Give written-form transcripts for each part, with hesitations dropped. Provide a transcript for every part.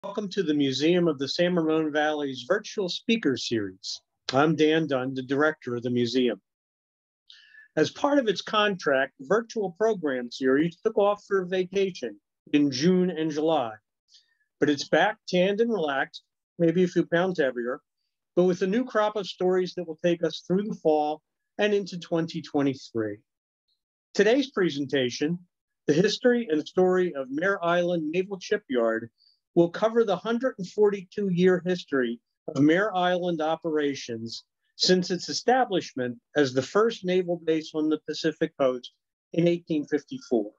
Welcome to the Museum of the San Ramon Valley's virtual speaker series. I'm Dan Dunn, the director of the museum. As part of its contract, the virtual program series took off for vacation in June and July, but it's back tanned and relaxed, maybe a few pounds heavier, but with a new crop of stories that will take us through the fall and into 2023. Today's presentation, The History and Story of Mare Island Naval Shipyard, will cover the 142-year history of Mare Island operations since its establishment as the first naval base on the Pacific coast in 1854.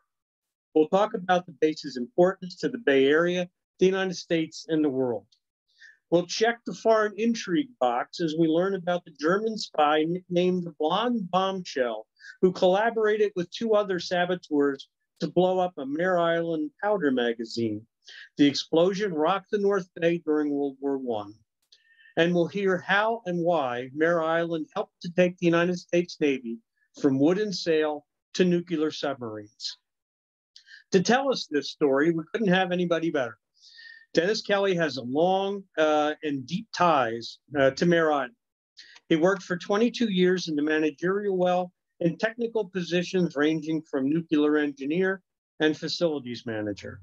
We'll talk about the base's importance to the Bay Area, the United States, and the world. We'll check the foreign intrigue box as we learn about the German spy nicknamed the Blonde Bombshell, who collaborated with two other saboteurs to blow up a Mare Island powder magazine. The explosion rocked the North Bay during World War I. And we'll hear how and why Mare Island helped to take the United States Navy from wooden sail to nuclear submarines. To tell us this story, we couldn't have anybody better. Dennis Kelly has a long and deep ties to Mare Island. He worked for 22 years in the managerial well in technical positions ranging from nuclear engineer and facilities manager.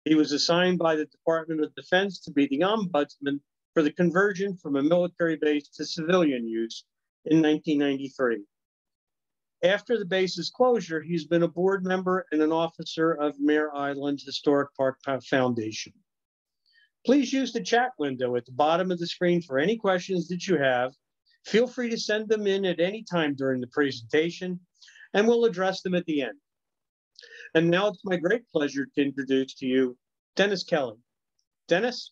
He was assigned by the Department of Defense to be the ombudsman for the conversion from a military base to civilian use in 1993. After the base's closure, he's been a board member and an officer of Mare Island Historic Park Foundation. Please use the chat window at the bottom of the screen for any questions that you have. Feel free to send them in at any time during the presentation, and we'll address them at the end. And now it's my great pleasure to introduce to you Dennis Kelly. Dennis?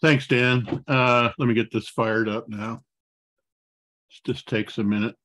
Thanks, Dan. Let me get this fired up now. This just takes a minute.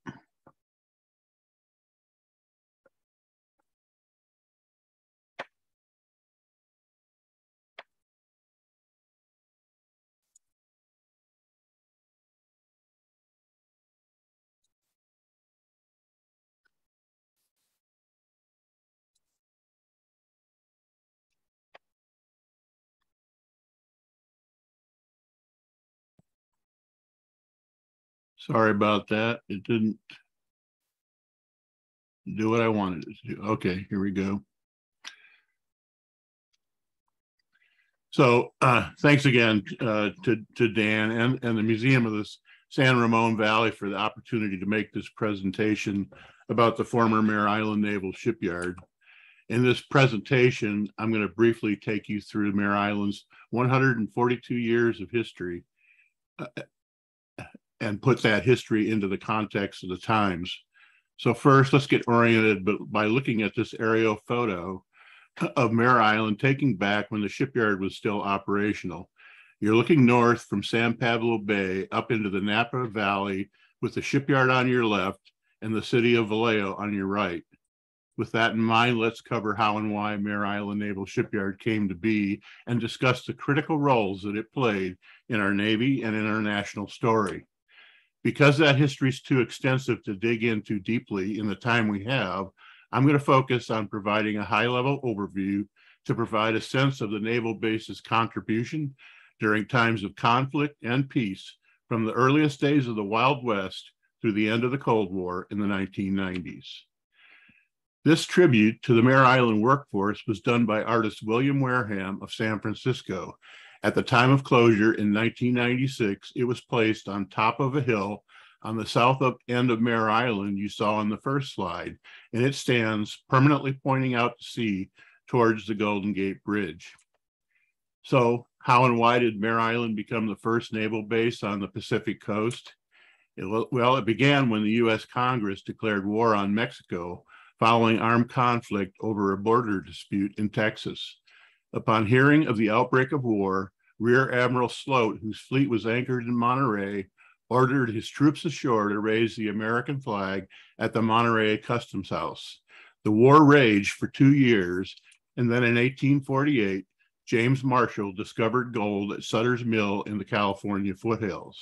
Sorry about that. It didn't do what I wanted it to do. Okay, here we go. So thanks again to Dan and the Museum of the San Ramon Valley for the opportunity to make this presentation about the former Mare Island Naval Shipyard. In this presentation, I'm going to briefly take you through Mare Island's 142 years of history and put that history into the context of the times. So first, let's get oriented by looking at this aerial photo of Mare Island taking back when the shipyard was still operational. You're looking north from San Pablo Bay up into the Napa Valley with the shipyard on your left and the city of Vallejo on your right. With that in mind, let's cover how and why Mare Island Naval Shipyard came to be and discuss the critical roles that it played in our Navy and in our national story. Because that history is too extensive to dig into deeply in the time we have, I'm going to focus on providing a high-level overview to provide a sense of the naval base's contribution during times of conflict and peace from the earliest days of the Wild West through the end of the Cold War in the 1990s. This tribute to the Mare Island workforce was done by artist William Wareham of San Francisco. At the time of closure in 1996, it was placed on top of a hill on the south end of Mare Island you saw on the first slide, and it stands permanently pointing out to sea towards the Golden Gate Bridge. So how and why did Mare Island become the first naval base on the Pacific coast? Well, it began when the U.S. Congress declared war on Mexico following armed conflict over a border dispute in Texas. Upon hearing of the outbreak of war, Rear Admiral Sloat, whose fleet was anchored in Monterey, ordered his troops ashore to raise the American flag at the Monterey Customs House. The war raged for 2 years, and then in 1848, James Marshall discovered gold at Sutter's Mill in the California foothills.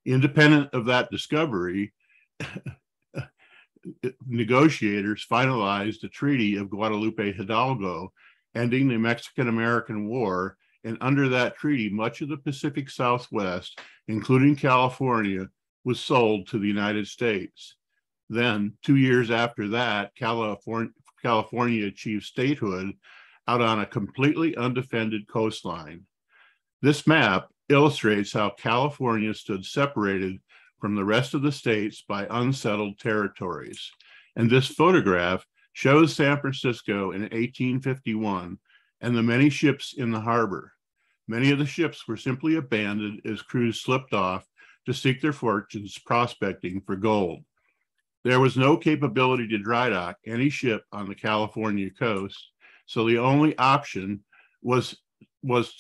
Independent of that discovery, negotiators finalized the Treaty of Guadalupe Hidalgo, ending the Mexican-American War and under that treaty, much of the Pacific Southwest, including California, was sold to the United States. Then, 2 years after that, California achieved statehood out on a completely undefended coastline. This map illustrates how California stood separated from the rest of the states by unsettled territories. And this photograph shows San Francisco in 1851 and the many ships in the harbor. Many of the ships were simply abandoned as crews slipped off to seek their fortunes prospecting for gold. There was no capability to dry dock any ship on the California coast, so the only option was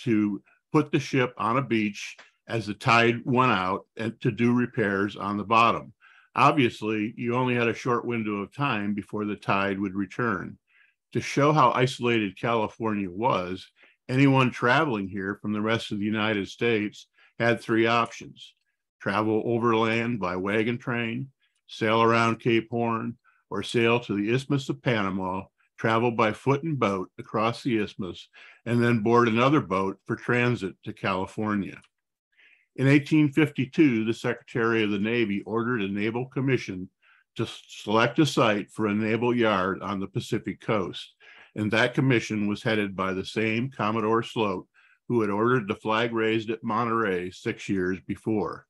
to put the ship on a beach as the tide went out and to do repairs on the bottom. Obviously, you only had a short window of time before the tide would return. To show how isolated California was, anyone traveling here from the rest of the United States had three options: travel overland by wagon train, sail around Cape Horn, or sail to the Isthmus of Panama, travel by foot and boat across the isthmus, and then board another boat for transit to California. In 1852, the Secretary of the Navy ordered a naval commission to select a site for a naval yard on the Pacific coast, and that commission was headed by the same Commodore Sloat who had ordered the flag raised at Monterey 6 years before.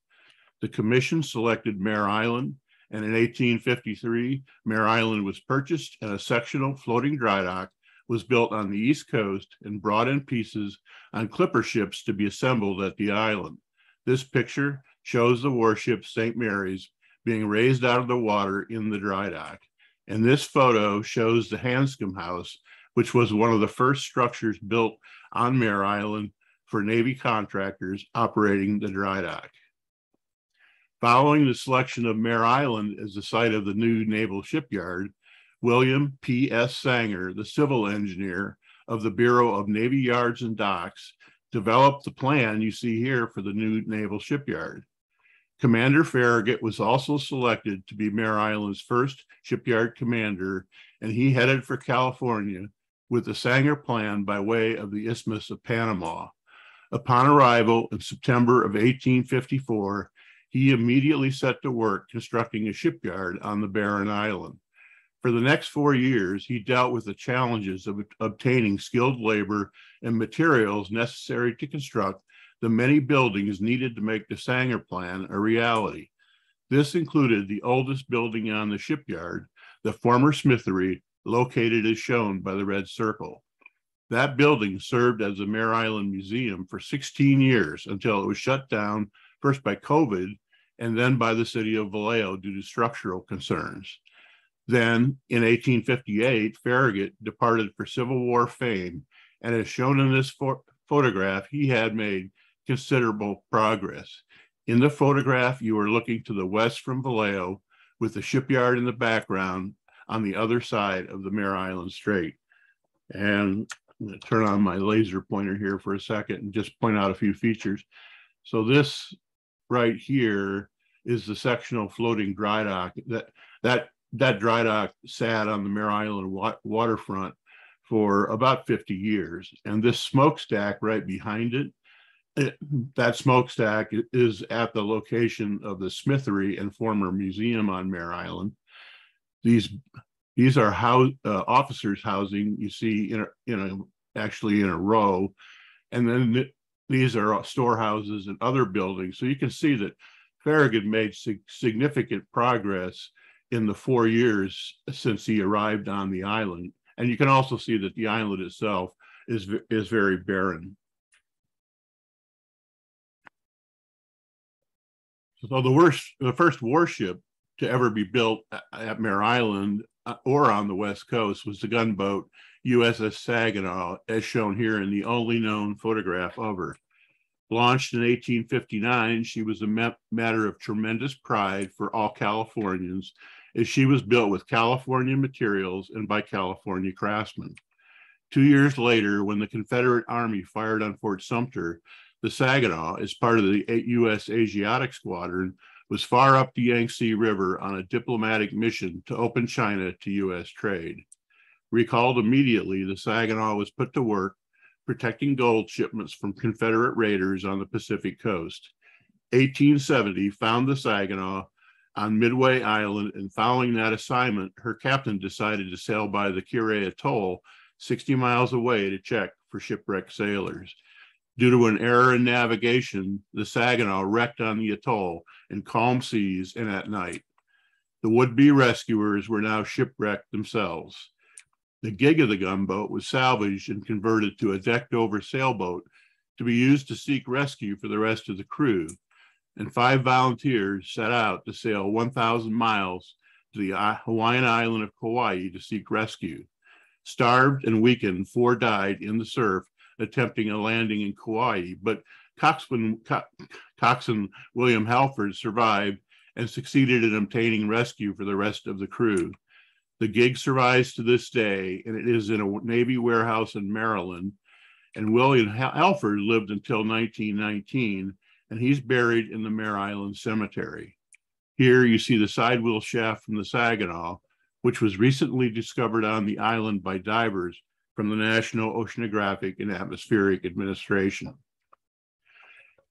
The commission selected Mare Island, and in 1853, Mare Island was purchased and a sectional floating dry dock was built on the East Coast and brought in pieces on clipper ships to be assembled at the island. This picture shows the warship St. Mary's being raised out of the water in the dry dock. And this photo shows the Hanscom House, which was one of the first structures built on Mare Island for Navy contractors operating the dry dock. Following the selection of Mare Island as the site of the new naval shipyard, William P.S. Sanger, the civil engineer of the Bureau of Navy Yards and Docks, developed the plan you see here for the new naval shipyard. Commander Farragut was also selected to be Mare Island's first shipyard commander, and he headed for California with the Sanger plan by way of the Isthmus of Panama. Upon arrival in September of 1854, he immediately set to work constructing a shipyard on the barren island. For the next 4 years, he dealt with the challenges of obtaining skilled labor and materials necessary to construct the many buildings needed to make the Sanger plan a reality. This included the oldest building on the shipyard, the former smithery, located as shown by the red circle. That building served as a Mare Island Museum for 16 years until it was shut down, first by COVID and then by the city of Vallejo due to structural concerns. Then, in 1858, Farragut departed for Civil War fame, and as shown in this photograph, he had made considerable progress. In the photograph, you are looking to the west from Vallejo, with the shipyard in the background on the other side of the Mare Island Strait. And I'm going to turn on my laser pointer here for a second and just point out a few features. So this right here is the sectional floating dry dock. That dry dock sat on the Mare Island waterfront for about 50 years. And this smokestack right behind it, that smokestack is at the location of the smithery and former museum on Mare Island. These are officers' housing you see actually in a row, and then these are storehouses and other buildings. So you can see that Farragut made significant progress in the 4 years since he arrived on the island. And you can also see that the island itself is very barren. So the first warship to ever be built at Mare Island or on the West Coast was the gunboat USS Saginaw, as shown here in the only known photograph of her. Launched in 1859, she was a matter of tremendous pride for all Californians, as she was built with California materials and by California craftsmen. 2 years later, when the Confederate Army fired on Fort Sumter, the Saginaw, as part of the U.S. Asiatic Squadron, was far up the Yangtze River on a diplomatic mission to open China to U.S. trade. Recalled immediately, the Saginaw was put to work protecting gold shipments from Confederate raiders on the Pacific coast. 1870 found the Saginaw on Midway Island, and following that assignment, her captain decided to sail by the Kure Atoll 60 miles away to check for shipwrecked sailors. Due to an error in navigation, the Saginaw wrecked on the atoll in calm seas and at night. The would-be rescuers were now shipwrecked themselves. The gig of the gunboat was salvaged and converted to a decked-over sailboat to be used to seek rescue for the rest of the crew, and 5 volunteers set out to sail 1,000 miles to the Hawaiian island of Kauai to seek rescue. Starved and weakened, 4 died in the surf attempting a landing in Kauai, but coxswain William Halford survived and succeeded in obtaining rescue for the rest of the crew. The gig survives to this day, and it is in a Navy warehouse in Maryland. And William Halford lived until 1919, and he's buried in the Mare Island Cemetery. Here you see the sidewheel shaft from the Saginaw, which was recently discovered on the island by divers from the National Oceanographic and Atmospheric Administration.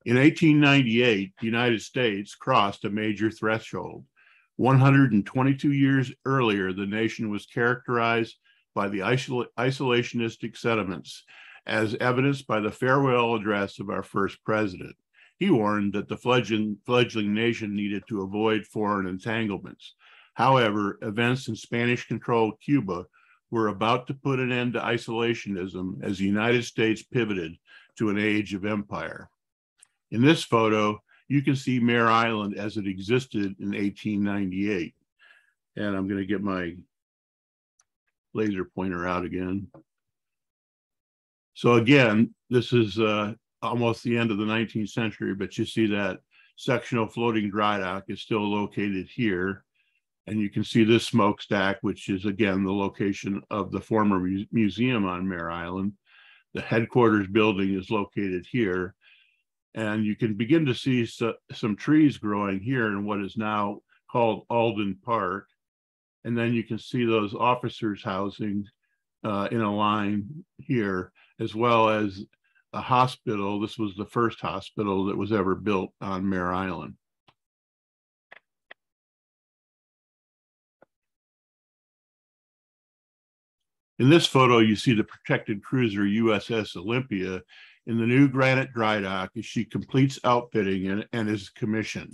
In 1898, the United States crossed a major threshold. 122 years earlier, the nation was characterized by the isolationistic sentiments, as evidenced by the farewell address of our first president. He warned that the fledgling nation needed to avoid foreign entanglements. However, events in Spanish-controlled Cuba were about to put an end to isolationism as the United States pivoted to an age of empire. In this photo, you can see Mare Island as it existed in 1898. And I'm going to get my laser pointer out again. So again, this is almost the end of the 19th century, but you see that sectional floating dry dock is still located here. And you can see this smokestack, which is, again, the location of the former museum on Mare Island. The headquarters building is located here. And you can begin to see some trees growing here in what is now called Alden Park. And then you can see those officers' housing in a line here, as well as a hospital. This was the first hospital that was ever built on Mare Island. In this photo, you see the protected cruiser USS Olympia in the new granite dry dock as she completes outfitting and is commissioned.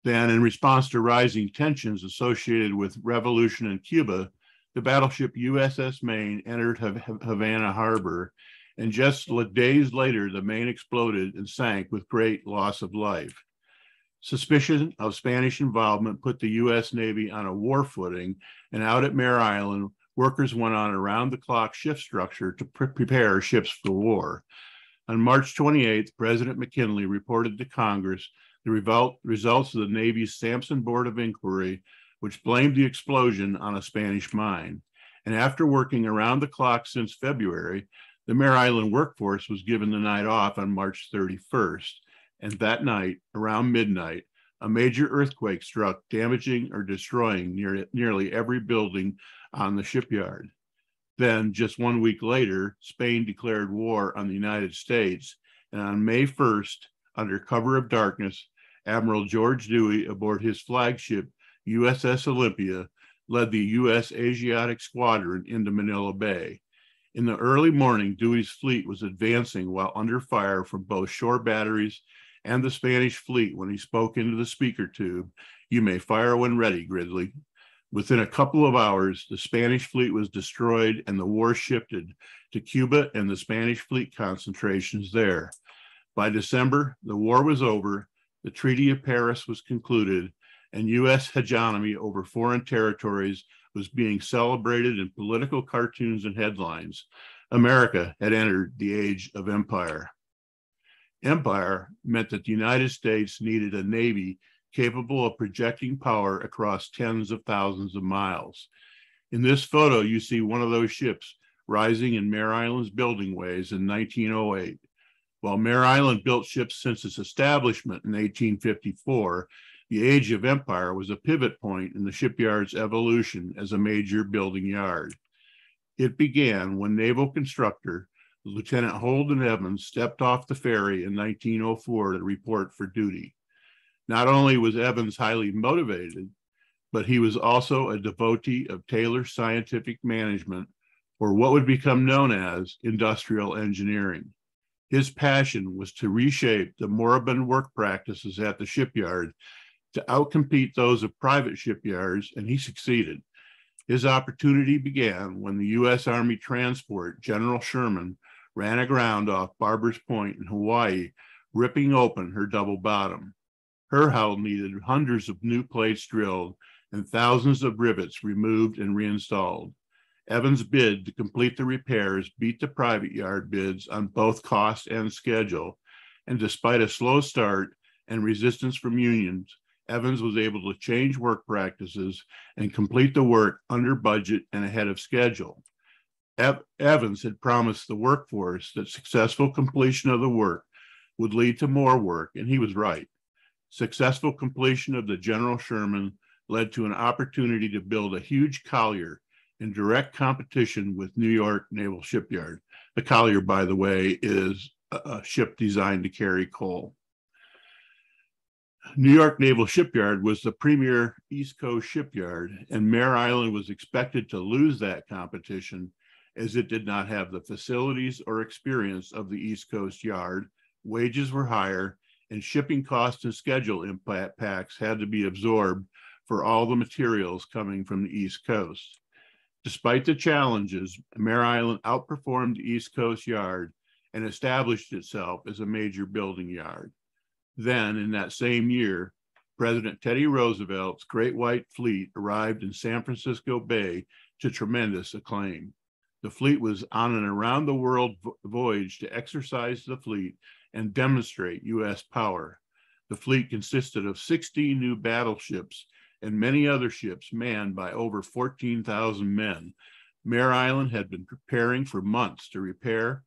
Then, in response to rising tensions associated with revolution in Cuba, the battleship USS Maine entered Havana Harbor, and just days later, the Maine exploded and sank with great loss of life. Suspicion of Spanish involvement put the U.S. Navy on a war footing, and out at Mare Island, workers went on around-the-clock shift structure to prepare ships for war. On March 28th, President McKinley reported to Congress the results of the Navy's Sampson Board of Inquiry, which blamed the explosion on a Spanish mine. And after working around the clock since February, the Mare Island workforce was given the night off on March 31st. And that night, around midnight, a major earthquake struck, damaging or destroying nearly every building on the shipyard. Then, just 1 week later, Spain declared war on the United States, and on May 1st, under cover of darkness, Admiral George Dewey, aboard his flagship USS Olympia, led the U.S. Asiatic Squadron into Manila Bay. In the early morning, Dewey's fleet was advancing while under fire from both shore batteries and the Spanish fleet when he spoke into the speaker tube, "You may fire when ready, Gridley." Within a couple of hours, the Spanish fleet was destroyed and the war shifted to Cuba and the Spanish fleet concentrations there. By December, the war was over, the Treaty of Paris was concluded, and U.S. hegemony over foreign territories was being celebrated in political cartoons and headlines. America had entered the age of empire. Empire meant that the United States needed a Navy capable of projecting power across tens of thousands of miles. In this photo, you see one of those ships rising in Mare Island's building ways in 1908. While Mare Island built ships since its establishment in 1854, the age of empire was a pivot point in the shipyard's evolution as a major building yard. It began when naval constructor Lieutenant Holden Evans stepped off the ferry in 1904 to report for duty. Not only was Evans highly motivated, but he was also a devotee of Taylor's scientific management, or what would become known as industrial engineering. His passion was to reshape the moribund work practices at the shipyard to outcompete those of private shipyards, and he succeeded. His opportunity began when the U.S. Army transport General Sherman ran aground off Barbers Point in Hawaii, ripping open her double bottom. Her hull needed hundreds of new plates drilled and thousands of rivets removed and reinstalled. Evans' bid to complete the repairs beat the private yard bids on both cost and schedule, and despite a slow start and resistance from unions, Evans was able to change work practices and complete the work under budget and ahead of schedule. Evans had promised the workforce that successful completion of the work would lead to more work, and he was right. Successful completion of the General Sherman led to an opportunity to build a huge collier in direct competition with New York Naval Shipyard. The collier, by the way, is a ship designed to carry coal. New York Naval Shipyard was the premier East Coast shipyard, and Mare Island was expected to lose that competition as it did not have the facilities or experience of the East Coast yard. Wages were higher, and shipping costs and schedule impacts had to be absorbed for all the materials coming from the East Coast. Despite the challenges, Mare Island outperformed the East Coast yard and established itself as a major building yard. Then, in that same year, President Teddy Roosevelt's Great White Fleet arrived in San Francisco Bay to tremendous acclaim. The fleet was on an around-the-world voyage to exercise the fleet and demonstrate U.S. power. The fleet consisted of 16 new battleships and many other ships manned by over 14,000 men. Mare Island had been preparing for months to repair,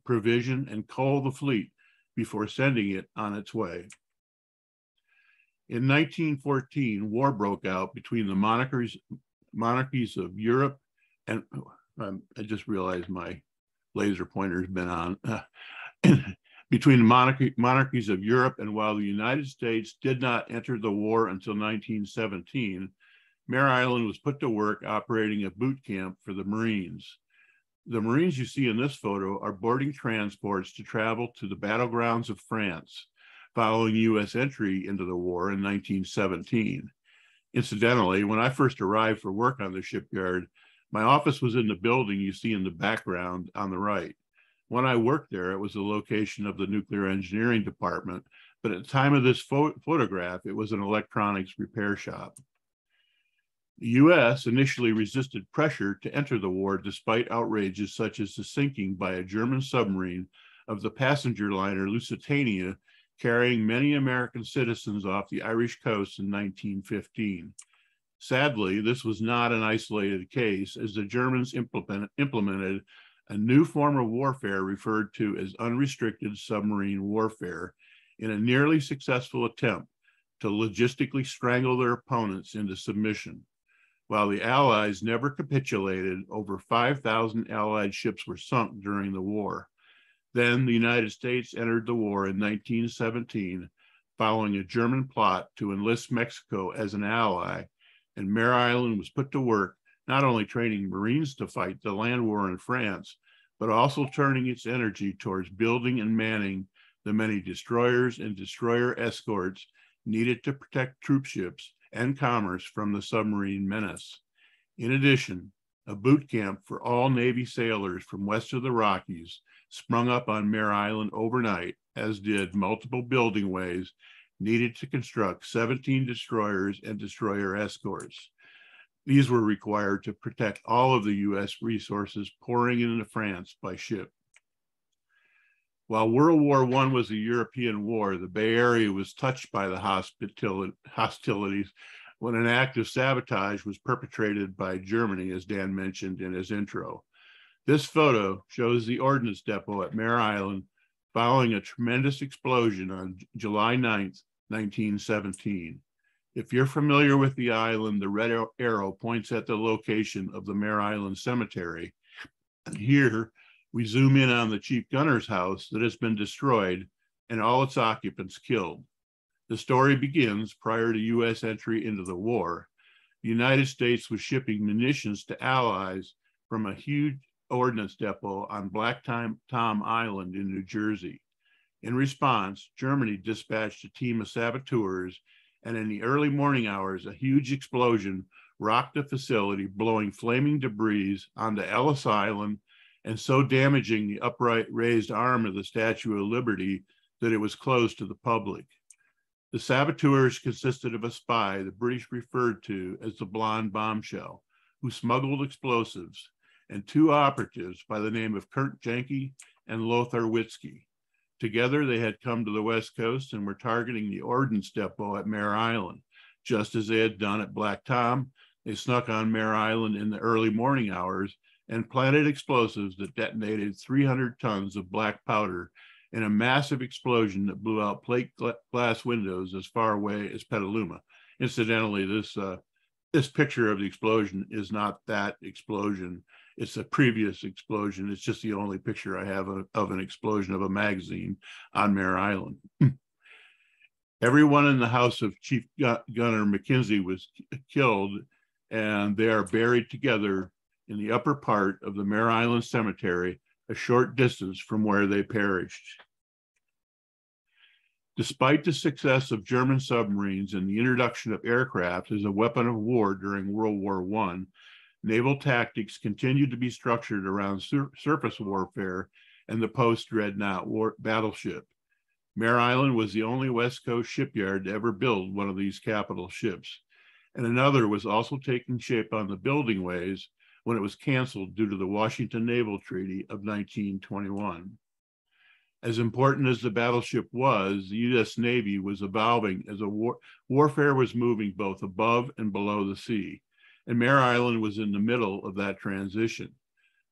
provision, and coal the fleet before sending it on its way. In 1914, war broke out between the monarchies of Europe and I just realized my laser pointer's been on. Between the monarchies of Europe, and while the United States did not enter the war until 1917, Mare Island was put to work operating a boot camp for the Marines. The Marines you see in this photo are boarding transports to travel to the battlegrounds of France following U.S. entry into the war in 1917. Incidentally, when I first arrived for work on the shipyard, my office was in the building you see in the background on the right. When I worked there, it was the location of the nuclear engineering department, but at the time of this photograph, it was an electronics repair shop. The U.S. initially resisted pressure to enter the war despite outrages such as the sinking by a German submarine of the passenger liner Lusitania, carrying many American citizens off the Irish coast in 1915. Sadly, this was not an isolated case, as the Germans implemented a new form of warfare referred to as unrestricted submarine warfare in a nearly successful attempt to logistically strangle their opponents into submission. While the Allies never capitulated, over 5,000 Allied ships were sunk during the war. Then the United States entered the war in 1917, following a German plot to enlist Mexico as an ally, and Mare Island was put to work not only training Marines to fight the land war in France, but also turning its energy towards building and manning the many destroyers and destroyer escorts needed to protect troop ships and commerce from the submarine menace. In addition, a boot camp for all Navy sailors from west of the Rockies sprung up on Mare Island overnight, as did multiple building ways needed to construct 17 destroyers and destroyer escorts. These were required to protect all of the U.S. resources pouring into France by ship. While World War I was a European war, the Bay Area was touched by the hostilities when an act of sabotage was perpetrated by Germany, as Dan mentioned in his intro. This photo shows the ordnance depot at Mare Island following a tremendous explosion on July 9th, 1917. If you're familiar with the island, the red arrow points at the location of the Mare Island Cemetery, Here, we zoom in on the chief gunner's house that has been destroyed and all its occupants killed. The story begins prior to U.S. entry into the war. The United States was shipping munitions to allies from a huge ordnance depot on Black Tom Island in New Jersey. In response, Germany dispatched a team of saboteurs, and in the early morning hours, a huge explosion rocked the facility, blowing flaming debris onto Ellis Island and so damaging the upright raised arm of the Statue of Liberty that it was closed to the public. The saboteurs consisted of a spy the British referred to as the Blonde Bombshell, who smuggled explosives, and two operatives by the name of Kurt Jenke and Lothar Witzke. Together, they had come to the West Coast and were targeting the ordnance depot at Mare Island. Just as they had done at Black Tom, they snuck on Mare Island in the early morning hours and planted explosives that detonated 300 tons of black powder in a massive explosion that blew out plate glass windows as far away as Petaluma. Incidentally, this picture of the explosion is not that explosion. It's a previous explosion. It's just the only picture I have of an explosion of a magazine on Mare Island. Everyone in the house of Chief Gunner McKenzie was killed, and they are buried together in the upper part of the Mare Island Cemetery, a short distance from where they perished. Despite the success of German submarines and the introduction of aircraft as a weapon of war during World War I, naval tactics continued to be structured around surface warfare and the post-dreadnought battleship. Mare Island was the only West Coast shipyard to ever build one of these capital ships, and another was also taking shape on the building ways when it was canceled due to the Washington Naval Treaty of 1921. As important as the battleship was, the U.S. Navy was evolving as warfare was moving both above and below the sea, and Mare Island was in the middle of that transition.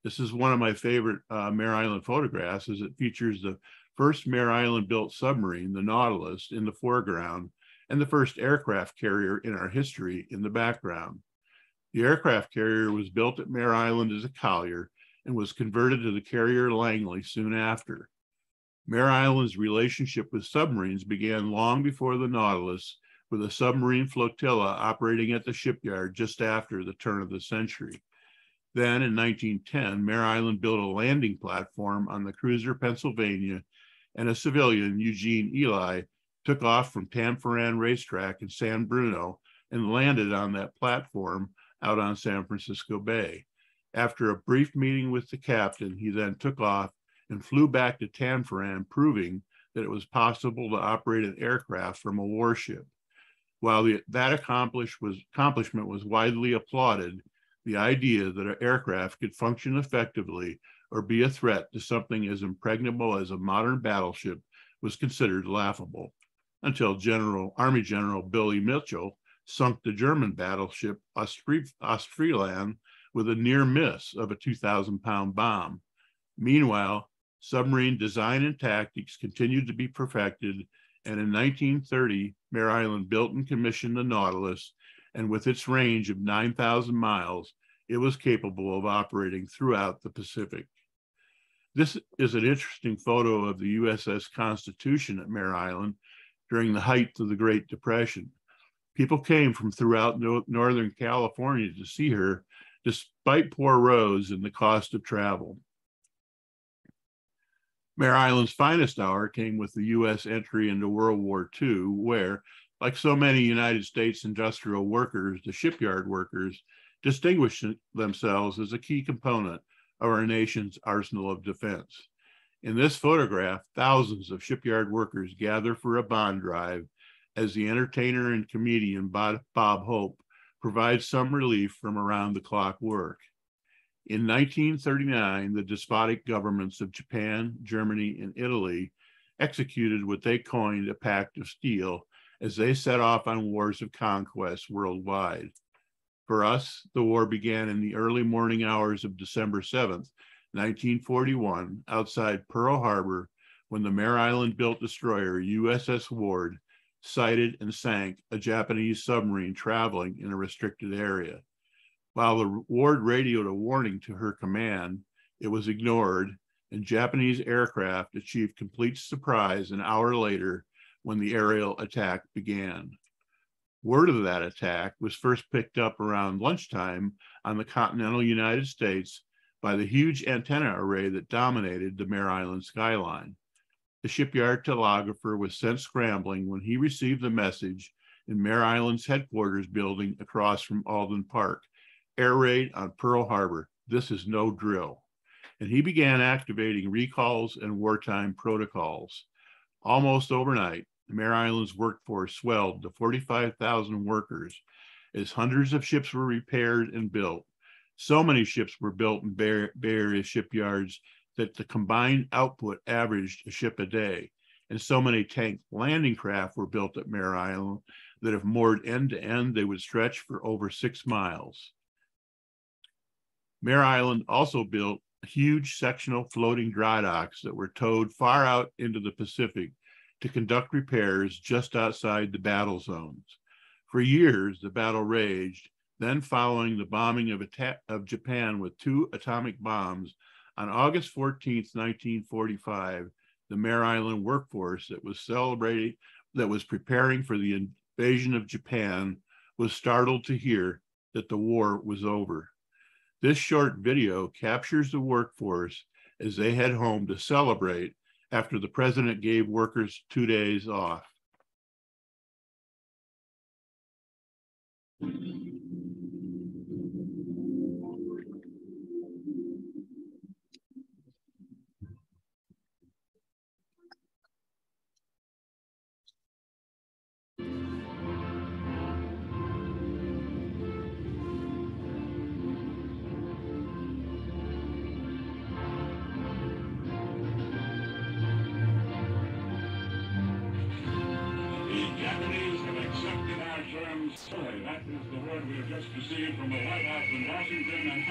This is one of my favorite Mare Island photographs, as it features the first Mare Island built submarine, the Nautilus, in the foreground, and the first aircraft carrier in our history in the background. The aircraft carrier was built at Mare Island as a collier and was converted to the carrier Langley soon after. Mare Island's relationship with submarines began long before the Nautilus, with a submarine flotilla operating at the shipyard just after the turn of the century. Then in 1910, Mare Island built a landing platform on the cruiser Pennsylvania, and a civilian, Eugene Ely, took off from Tanforan Racetrack in San Bruno and landed on that platform out on San Francisco Bay. After a brief meeting with the captain, he then took off and flew back to Tanforan, proving that it was possible to operate an aircraft from a warship. While that accomplishment was widely applauded, the idea that an aircraft could function effectively or be a threat to something as impregnable as a modern battleship was considered laughable, until Army General Billy Mitchell sunk the German battleship Ostfriesland with a near miss of a 2,000-pound bomb. Meanwhile, submarine design and tactics continued to be perfected, and in 1930, Mare Island built and commissioned the Nautilus, and with its range of 9,000 miles, it was capable of operating throughout the Pacific. This is an interesting photo of the USS Constitution at Mare Island during the height of the Great Depression. People came from throughout Northern California to see her, despite poor roads and the cost of travel. Mare Island's finest hour came with the U.S. entry into World War II, where, like so many United States industrial workers, the shipyard workers distinguished themselves as a key component of our nation's arsenal of defense. In this photograph, thousands of shipyard workers gather for a bond drive as the entertainer and comedian Bob Hope provides some relief from around-the-clock work. In 1939, the despotic governments of Japan, Germany, and Italy executed what they coined a Pact of Steel as they set off on wars of conquest worldwide. For us, the war began in the early morning hours of December 7th, 1941, outside Pearl Harbor, when the Mare Island-built destroyer USS Ward sighted and sank a Japanese submarine traveling in a restricted area. While the Ward radioed a warning to her command, It was ignored, and Japanese aircraft achieved complete surprise an hour later when the aerial attack began. Word of that attack was first picked up around lunchtime on the continental United States by the huge antenna array that dominated the Mare Island skyline. The shipyard telegrapher was sent scrambling when he received the message in Mare Island's headquarters building across from Alden Park. Air raid on Pearl Harbor. This is no drill. And he began activating recalls and wartime protocols. Almost overnight, Mare Island's workforce swelled to 45,000 workers as hundreds of ships were repaired and built. So many ships were built in Bay Area shipyards that the combined output averaged a ship a day. And so many tank landing craft were built at Mare Island that if moored end to end, they would stretch for over 6 miles. Mare Island also built huge sectional floating dry docks that were towed far out into the Pacific to conduct repairs just outside the battle zones. For years, the battle raged. Then, following the bombing of Japan with 2 atomic bombs, on August 14th, 1945, the Mare Island workforce that was preparing for the invasion of Japan was startled to hear that the war was over. This short video captures the workforce as they head home to celebrate after the president gave workers 2 days off. That is the word we have just received from the White House in Washington, and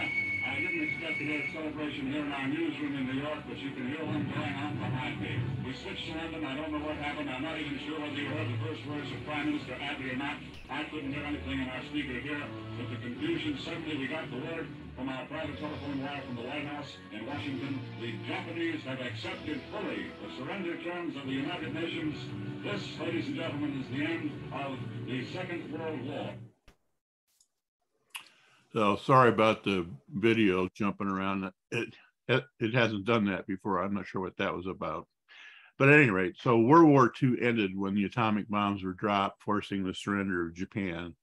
I didn't expect to hear a celebration here in our newsroom in New York, but you can hear one going on behind me. We switched to London. I don't know what happened. I'm not even sure whether you heard the first words of Prime Minister Abbey or not. I couldn't hear anything in our speaker here, but the confusion, suddenly we got the word from our private telephone wire from the White House in Washington. The Japanese have accepted fully the surrender terms of the United Nations. This, ladies and gentlemen, is the end of the Second World War. So sorry about the video jumping around. It hasn't done that before. I'm not sure what that was about. But at any rate, so World War II ended when the atomic bombs were dropped, forcing the surrender of Japan.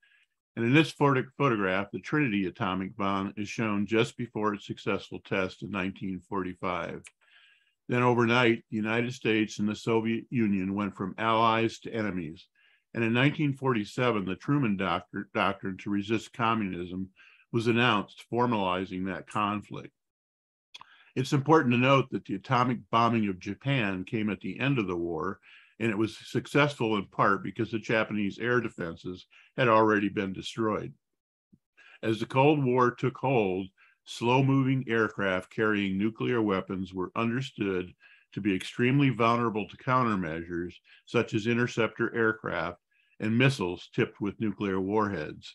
And in this photograph, the Trinity atomic bomb is shown just before its successful test in 1945. Then overnight, the United States and the Soviet Union went from allies to enemies. And in 1947, the Truman Doctrine to resist communism was announced, formalizing that conflict. It's important to note that the atomic bombing of Japan came at the end of the war, and it was successful in part because the Japanese air defenses had already been destroyed. As the Cold War took hold, slow-moving aircraft carrying nuclear weapons were understood to be extremely vulnerable to countermeasures, such as interceptor aircraft and missiles tipped with nuclear warheads.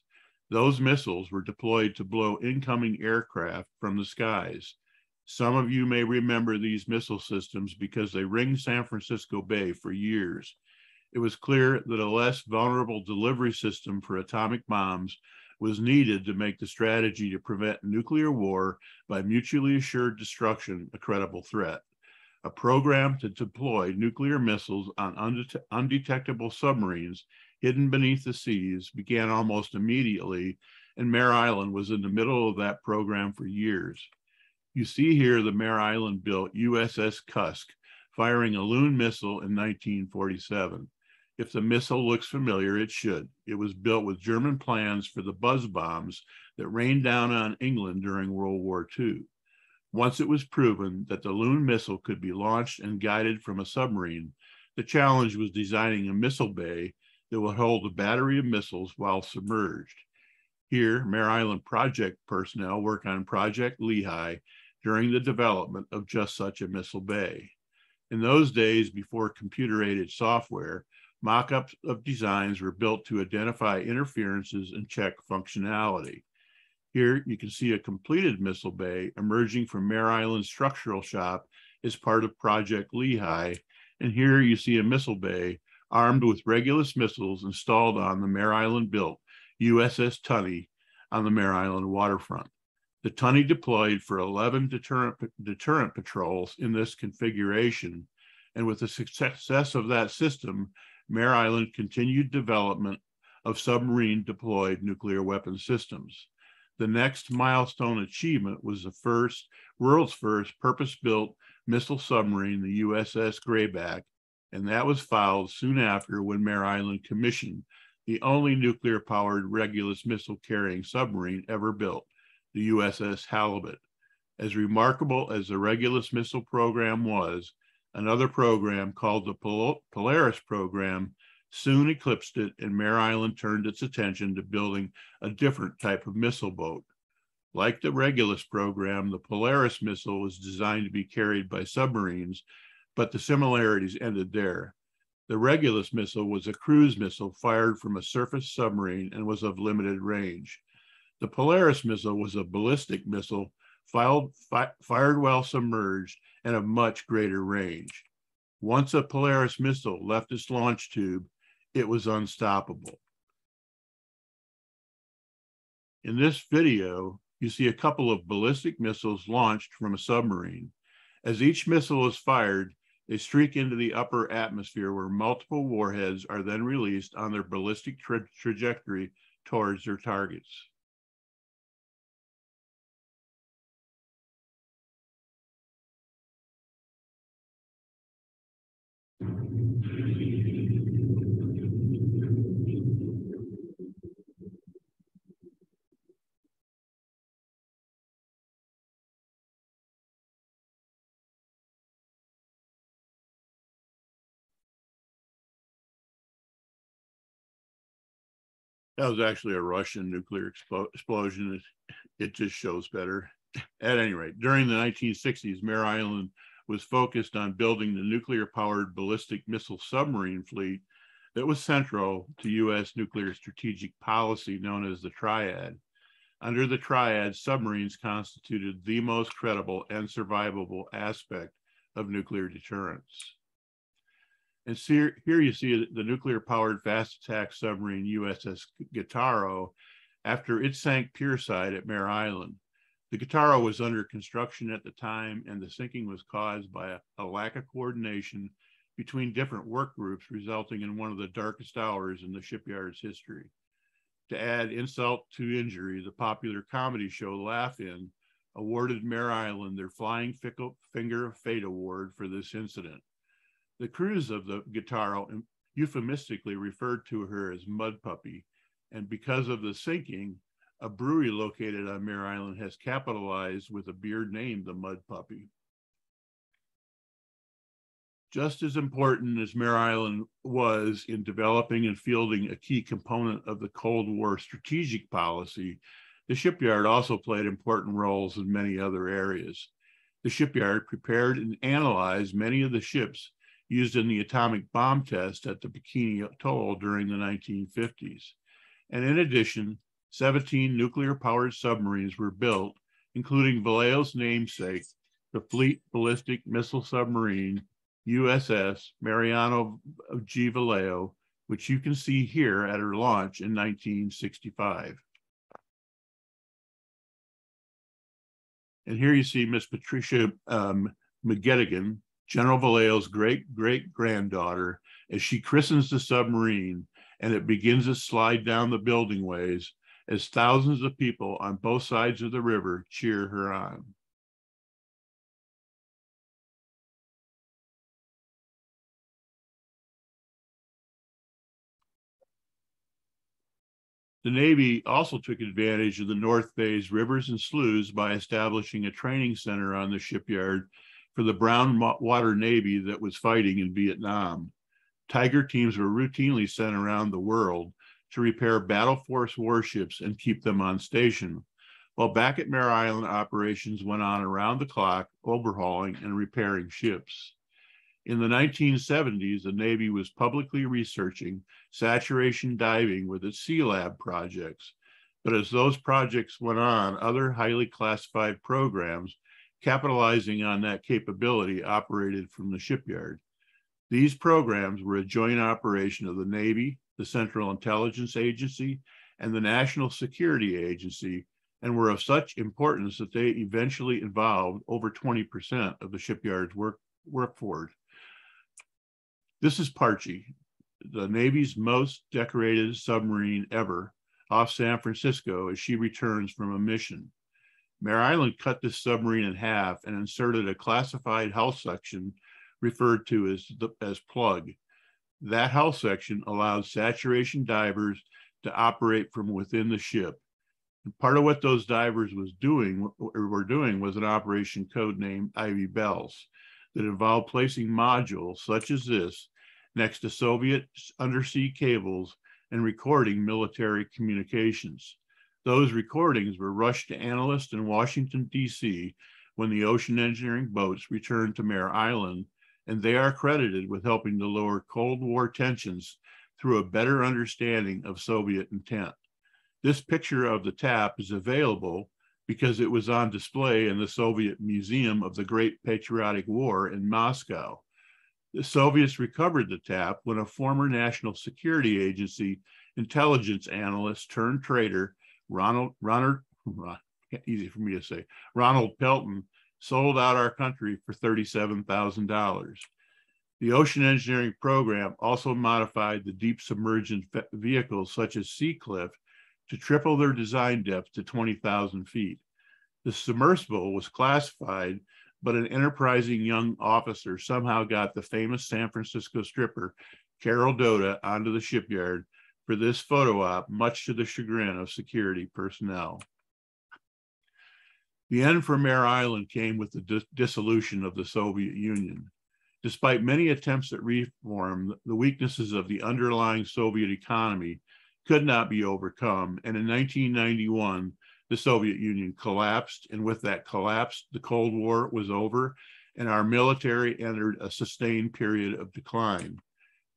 Those missiles were deployed to blow incoming aircraft from the skies. Some of you may remember these missile systems because they ringed San Francisco Bay for years. It was clear that a less vulnerable delivery system for atomic bombs was needed to make the strategy to prevent nuclear war by mutually assured destruction a credible threat. A program to deploy nuclear missiles on undetectable submarines hidden beneath the seas began almost immediately, and Mare Island was in the middle of that program for years. You see here the Mare Island-built USS Cusk firing a Loon missile in 1947. If the missile looks familiar, it should. It was built with German plans for the buzz bombs that rained down on England during World War II. Once it was proven that the Loon missile could be launched and guided from a submarine, the challenge was designing a missile bay that would hold a battery of missiles while submerged. Here, Mare Island project personnel work on Project Lehigh during the development of just such a missile bay. In those days, before computer-aided software, mock-ups of designs were built to identify interferences and check functionality. Here you can see a completed missile bay emerging from Mare Island structural shop as part of Project Lehigh. And here you see a missile bay armed with Regulus missiles installed on the Mare Island built USS Tunney on the Mare Island waterfront. The Tunney deployed for 11 deterrent patrols in this configuration. And with the success of that system, Mare Island continued development of submarine deployed nuclear weapon systems. The next milestone achievement was the world's first purpose-built missile submarine, the USS Grayback, and that was filed soon after when Mare Island commissioned the only nuclear-powered Regulus missile-carrying submarine ever built, the USS Halibut. As remarkable as the Regulus missile program was, another program called the Polaris program soon eclipsed it, and Mare Island turned its attention to building a different type of missile boat. Like the Regulus program, the Polaris missile was designed to be carried by submarines, but the similarities ended there. The Regulus missile was a cruise missile fired from a surface submarine and was of limited range. The Polaris missile was a ballistic missile fired while submerged and of much greater range. Once a Polaris missile left its launch tube, it was unstoppable. In this video, you see a couple of ballistic missiles launched from a submarine. As each missile is fired, they streak into the upper atmosphere where multiple warheads are then released on their ballistic trajectory towards their targets. That was actually a Russian nuclear explosion. It just shows better. At any rate, during the 1960s, Mare Island was focused on building the nuclear-powered ballistic missile submarine fleet that was central to U.S. nuclear strategic policy known as the Triad. Under the Triad, submarines constituted the most credible and survivable aspect of nuclear deterrence. And here you see the nuclear-powered fast attack submarine USS Guittaro after it sank pierside at Mare Island. The Guittaro was under construction at the time, and the sinking was caused by a lack of coordination between different work groups, resulting in one of the darkest hours in the shipyard's history. To add insult to injury, the popular comedy show Laugh-In awarded Mare Island their Flying Finger of Fate award for this incident. The crews of the Guittaro euphemistically referred to her as Mud Puppy, and because of the sinking, a brewery located on Mare Island has capitalized with a beer named the Mud Puppy. Just as important as Mare Island was in developing and fielding a key component of the Cold War strategic policy, the shipyard also played important roles in many other areas. The shipyard prepared and analyzed many of the ships used in the atomic bomb test at the Bikini Atoll during the 1950s. And in addition, 17 nuclear-powered submarines were built, including Vallejo's namesake, the Fleet Ballistic Missile Submarine, USS Mariano G. Vallejo, which you can see here at her launch in 1965. And here you see Miss Patricia McGettigan, General Vallejo's great-great-granddaughter, as she christens the submarine and it begins to slide down the building ways as thousands of people on both sides of the river cheer her on. The Navy also took advantage of the North Bay's rivers and sloughs by establishing a training center on the shipyard for the brown water Navy that was fighting in Vietnam. Tiger teams were routinely sent around the world to repair battle force warships and keep them on station, while back at Mare Island, operations went on around the clock, overhauling and repairing ships. In the 1970s, the Navy was publicly researching saturation diving with its Sea Lab projects, But as those projects went on, other highly classified programs capitalizing on that capability operated from the shipyard. These programs were a joint operation of the Navy, the Central Intelligence Agency, and the National Security Agency, and were of such importance that they eventually involved over 20% of the shipyard's workforce. This is Parche, the Navy's most decorated submarine ever, off San Francisco as she returns from a mission. Mare Island cut this submarine in half and inserted a classified hull section referred to as plug. That hull section allowed saturation divers to operate from within the ship. And part of what those divers were doing was an operation codenamed Ivy Bells that involved placing modules such as this next to Soviet undersea cables and recording military communications. Those recordings were rushed to analysts in Washington, D.C. when the ocean engineering boats returned to Mare Island, and they are credited with helping to lower Cold War tensions through a better understanding of Soviet intent. This picture of the tap is available because it was on display in the Soviet Museum of the Great Patriotic War in Moscow. The Soviets recovered the tap when a former National Security Agency intelligence analyst turned traitor, Ronald Pelton, sold out our country for $37,000. The ocean engineering program also modified the deep submergent vehicles such as Seacliff to triple their design depth to 20,000 feet. The submersible was classified, but an enterprising young officer somehow got the famous San Francisco stripper, Carol Doda, onto the shipyard for this photo op, much to the chagrin of security personnel. The end for Mare Island came with the dissolution of the Soviet Union. Despite many attempts at reform, the weaknesses of the underlying Soviet economy could not be overcome, and in 1991, the Soviet Union collapsed, and with that collapse, the Cold War was over, and our military entered a sustained period of decline.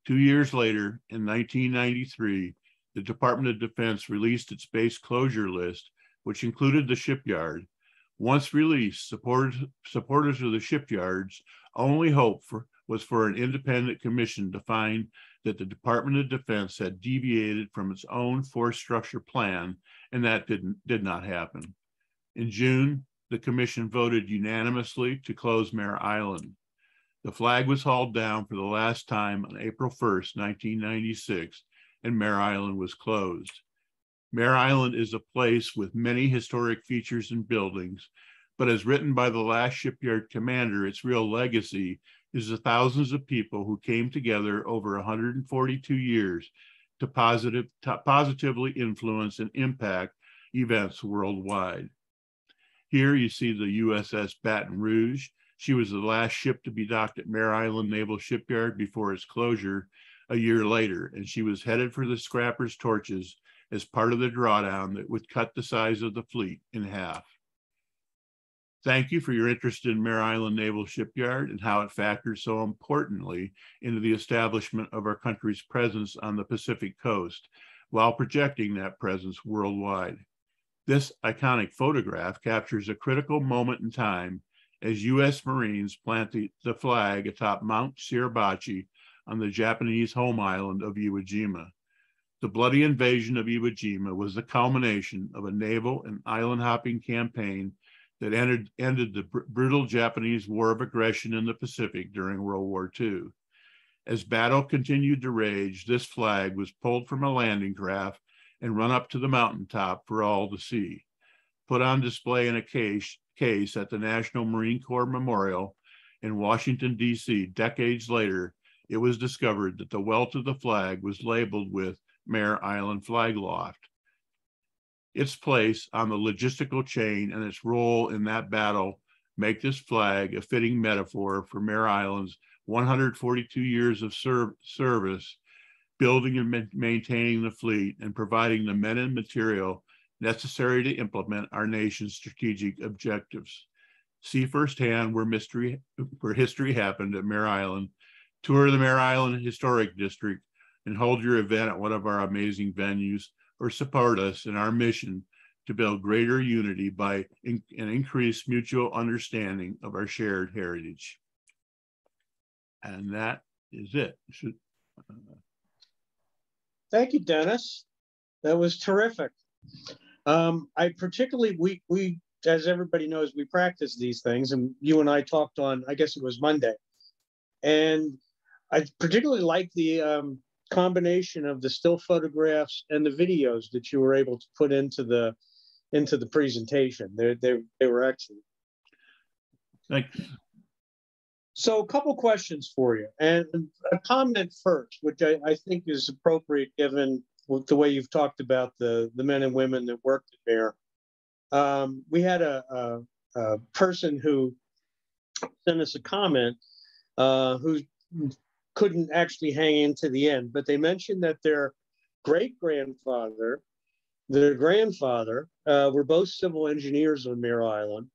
2 years later, in 1993, the Department of Defense released its base closure list, which included the shipyard. Once released, supporters of the shipyard's only hope was for an independent commission to find that the Department of Defense had deviated from its own force structure plan, and that did not happen. In June, the commission voted unanimously to close Mare Island. The flag was hauled down for the last time on April 1st, 1996, and Mare Island was closed. Mare Island is a place with many historic features and buildings, but as written by the last shipyard commander, its real legacy is the thousands of people who came together over 142 years to positively influence and impact events worldwide. Here you see the USS Baton Rouge. She was the last ship to be docked at Mare Island Naval Shipyard before its closure a year later, and she was headed for the scrappers' torches as part of the drawdown that would cut the size of the fleet in half. Thank you for your interest in Mare Island Naval Shipyard and how it factors so importantly into the establishment of our country's presence on the Pacific coast while projecting that presence worldwide. This iconic photograph captures a critical moment in time as U.S. Marines plant the flag atop Mount Suribachi on the Japanese home island of Iwo Jima. The bloody invasion of Iwo Jima was the culmination of a naval and island hopping campaign that ended the brutal Japanese war of aggression in the Pacific during World War II. As battle continued to rage, this flag was pulled from a landing craft and run up to the mountaintop for all to see. Put on display in a case at the National Marine Corps Memorial in Washington, D.C. decades later, it was discovered that the welt of the flag was labeled with Mare Island Flag Loft. Its place on the logistical chain and its role in that battle make this flag a fitting metaphor for Mare Island's 142 years of service, building and maintaining the fleet and providing the men and material necessary to implement our nation's strategic objectives. See firsthand where history happened at Mare Island, tour the Mare Island Historic District, and hold your event at one of our amazing venues. or support us in our mission to build greater unity and increase mutual understanding of our shared heritage. And that is it. Thank you, Dennis. That was terrific. I particularly, we, as everybody knows, we practice these things, and you and I talked on, I guess it was Monday. And I particularly like the combination of the still photographs and the videos that you were able to put into the presentation. They were excellent. Thanks. So a couple questions for you, and a comment first, which I think is appropriate given the way you've talked about the men and women that worked there. We had a person who sent us a comment who couldn't actually hang into the end, but they mentioned that their great-grandfather, their grandfather were both civil engineers on Mare Island,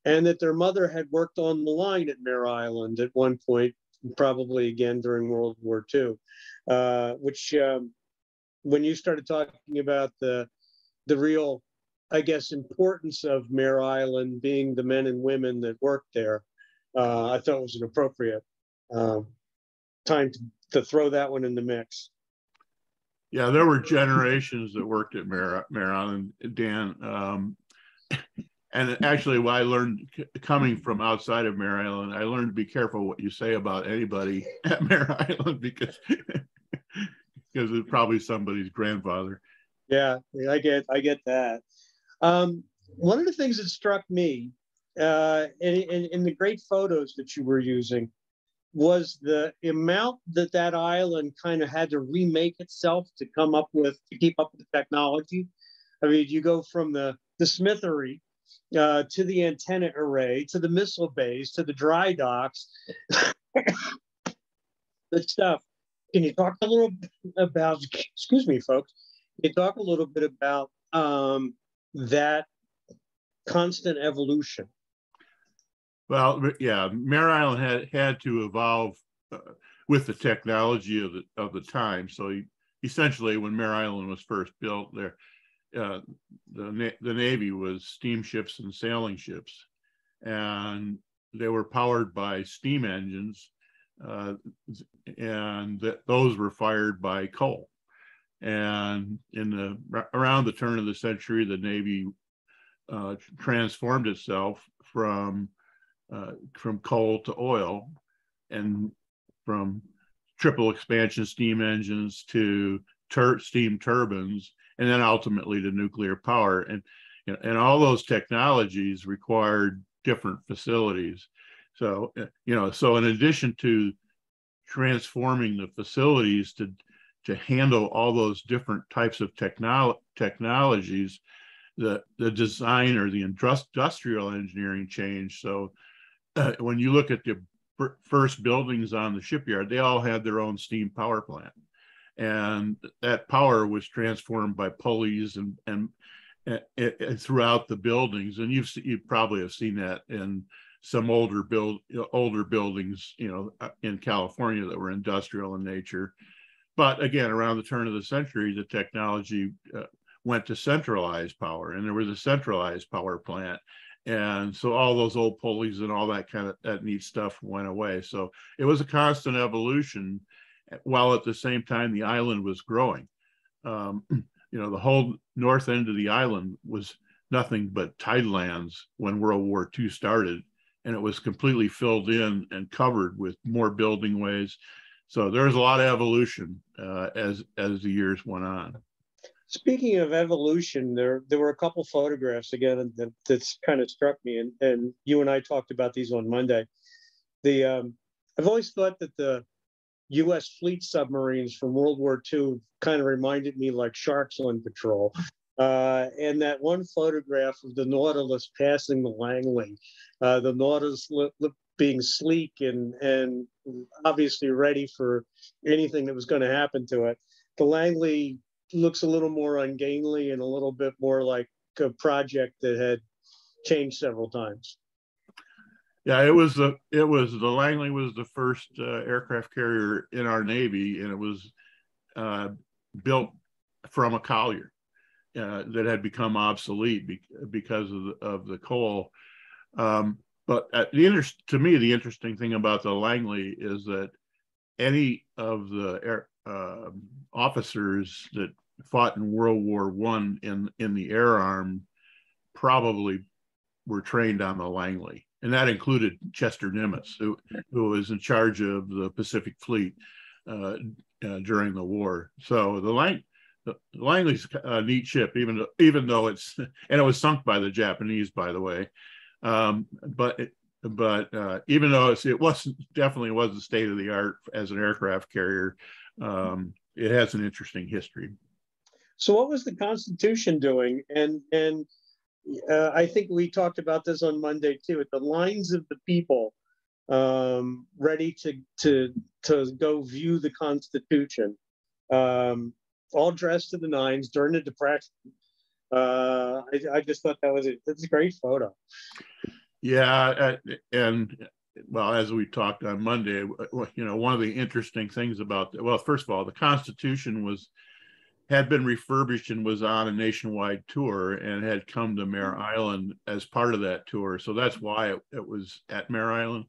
and that their mother had worked on the line at Mare Island at one point, probably again during World War II, which when you started talking about the real, I guess, importance of Mare Island being the men and women that worked there, I thought it was an appropriate time to throw that one in the mix. Yeah, there were generations that worked at Mare Island, Dan. And actually, what I learned coming from outside of Mare Island, I learned to be careful what you say about anybody at Mare Island because it's probably somebody's grandfather. Yeah, I get that. One of the things that struck me in the great photos that you were using was the amount that island kind of had to remake itself to keep up with the technology. I mean, you go from the smithery to the antenna array, to the missile base, to the dry docks. Good stuff. Can you talk a little bit about, excuse me, folks, can you talk a little bit about that constant evolution? Well, yeah, Mare Island had to evolve with the technology of the time. So essentially, when Mare Island was first built, there the Navy was steamships and sailing ships, and they were powered by steam engines, and those were fired by coal. And around the turn of the century, the Navy transformed itself from coal to oil, and from triple expansion steam engines to steam turbines, and then ultimately to nuclear power. And all those technologies required different facilities. So, so in addition to transforming the facilities to handle all those different types of technologies, the design or the industrial engineering changed. So when you look at the first buildings on the shipyard, they all had their own steam power plant. And that power was transformed by pulleys and throughout the buildings. And you probably have seen that in some older buildings, in California that were industrial in nature. But again, around the turn of the century, the technology went to centralized power, and there was a centralized power plant. And so all those old pulleys and all that neat stuff went away. So it was a constant evolution, while at the same time the island was growing. The whole north end of the island was nothing but tidelands when World War II started, and it was completely filled in and covered with more building ways. So there was a lot of evolution as the years went on. Speaking of evolution, there were a couple photographs again that's kind of struck me, and you and I talked about these on Monday. I've always thought that the U.S. fleet submarines from World War II kind of reminded me like sharks on patrol. And that one photograph of the Nautilus passing the Langley, the Nautilus being sleek and obviously ready for anything that was going to happen to it. The Langley looks a little more ungainly and a little bit more like a project that had changed several times. Yeah, it was the Langley was the first aircraft carrier in our Navy, and it was built from a collier. that had become obsolete because of the coal. But to me, the interesting thing about the Langley is that any of the officers that fought in World War I in the air arm probably were trained on the Langley. And that included Chester Nimitz, who was in charge of the Pacific Fleet during the war. So the Langley's a neat ship, even though it was sunk by the Japanese, by the way. But even though it definitely wasn't state of the art as an aircraft carrier, it has an interesting history. So what was the Constitution doing? And I think we talked about this on Monday too, at the lines of the people ready to go view the Constitution, all dressed to the nines during the Depression. I just thought that's a great photo. Yeah, and well, as we talked on Monday, one of the interesting things about, well, first of all, the Constitution had been refurbished and was on a nationwide tour and had come to Mare Island as part of that tour. So that's why it was at Mare Island.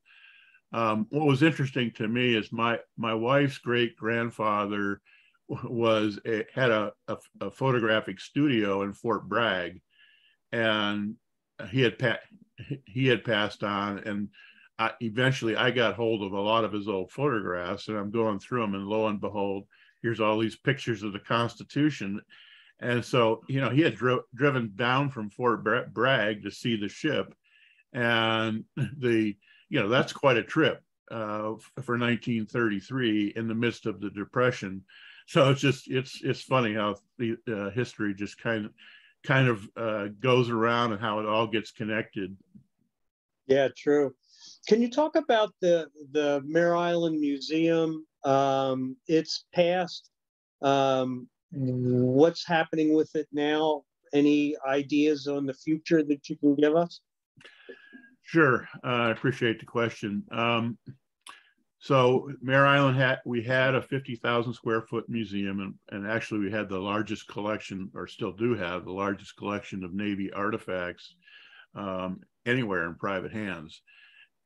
What was interesting to me is my wife's great grandfather had a photographic studio in Fort Bragg, and he had passed on, and eventually I got hold of a lot of his old photographs, and I'm going through them, and lo and behold, here's all these pictures of the Constitution. And so, he had driven down from Fort Bragg to see the ship, and that's quite a trip for 1933 in the midst of the Depression. So it's funny how the history just kind of goes around and how it all gets connected. Yeah, true. Can you talk about the Mare Island Museum? Its past, what's happening with it now? Any ideas on the future that you can give us? Sure, I appreciate the question. So Mare Island we had a 50,000 square foot museum, and actually we had the largest collection, or still do have the largest collection of Navy artifacts anywhere in private hands.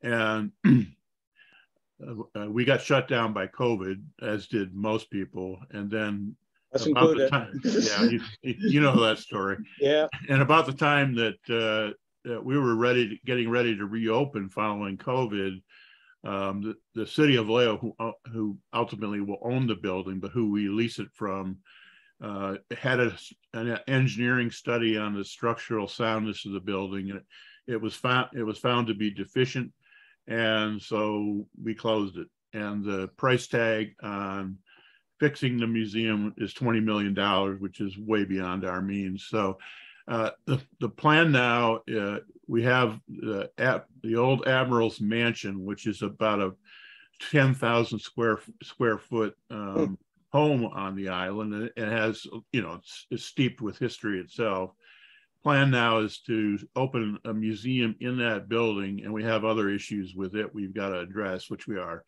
And we got shut down by COVID, as did most people. And then about the time, yeah, you know that story. Yeah. And about the time that we were getting ready to reopen following COVID, the city of Vallejo, who ultimately will own the building, but who we lease it from, had an engineering study on the structural soundness of the building, and it was found to be deficient, and so we closed it. And the price tag on fixing the museum is $20 million, which is way beyond our means. So the plan now, we have the old Admiral's Mansion, which is about a 10,000 square foot home on the island. And it has, it's steeped with history itself. Plan now is to open a museum in that building, and we have other issues with it we've got to address, which we are.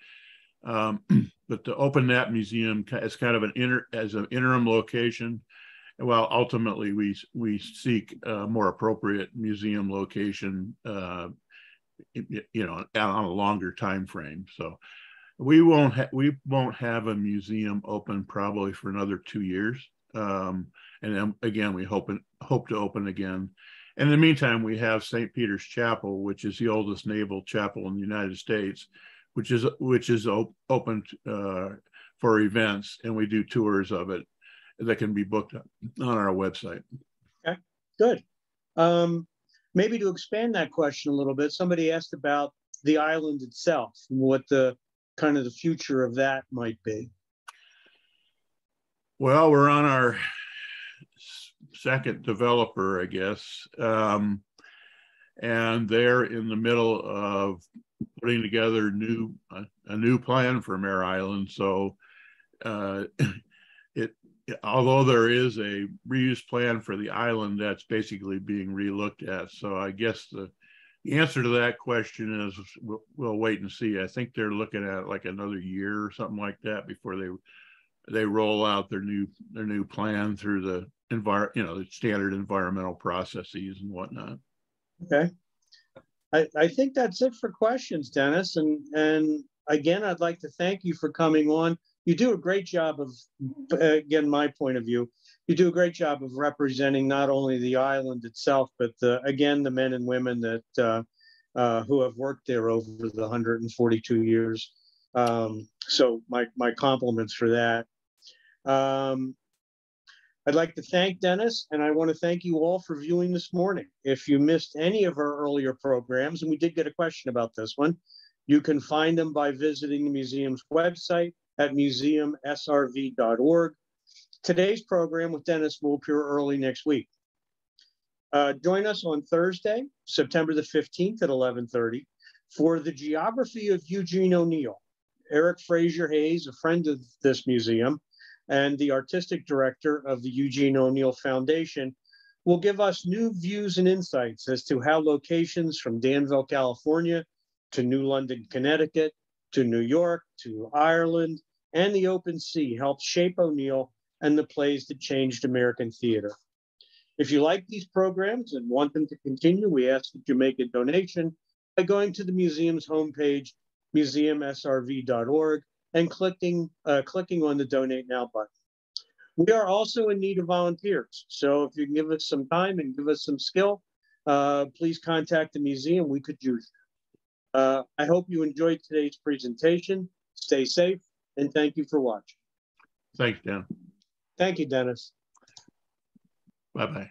But to open that museum as kind of an interim location, well, ultimately we seek a more appropriate museum location, on a longer time frame. So we won't have a museum open probably for another 2 years, and then again we hope to open again. And in the meantime, we have St. Peter's Chapel, which is the oldest naval chapel in the United States, which is open for events, and we do tours of it that can be booked on our website. Okay, good. Maybe to expand that question a little bit, somebody asked about the island itself, and what the kind of the future of that might be. Well, we're on our second developer, I guess, and they're in the middle of putting together a new plan for Mare Island. So although there is a reuse plan for the island, that's basically being relooked at. So I guess the answer to that question is we'll wait and see. I think they're looking at like another year or something like that before they roll out their new plan through standard environmental processes and whatnot. Okay. I think that's it for questions, Dennis. And again, I'd like to thank you for coming on. You do a great job of, again, my point of view, you do a great job of representing not only the island itself, but again, the men and women that who have worked there over the 142 years. So my compliments for that. I'd like to thank Dennis, and I want to thank you all for viewing this morning. If you missed any of our earlier programs, and we did get a question about this one, you can find them by visiting the museum's website at museumsrv.org. Today's program with Dennis will appear early next week. Join us on Thursday, September the 15th at 11:30 for the Geography of Eugene O'Neill. Eric Fraser Hayes, a friend of this museum, and the artistic director of the Eugene O'Neill Foundation, will give us new views and insights as to how locations from Danville, California, to New London, Connecticut, to New York, to Ireland, and the open sea helped shape O'Neill and the plays that changed American theater. If you like these programs and want them to continue, we ask that you make a donation by going to the museum's homepage, museumsrv.org, and clicking on the Donate Now button. We are also in need of volunteers. So if you can give us some time and give us some skill, please contact the museum. We could use it. I hope you enjoyed today's presentation. Stay safe, and thank you for watching. Thanks, Dan. Thank you, Dennis. Bye-bye.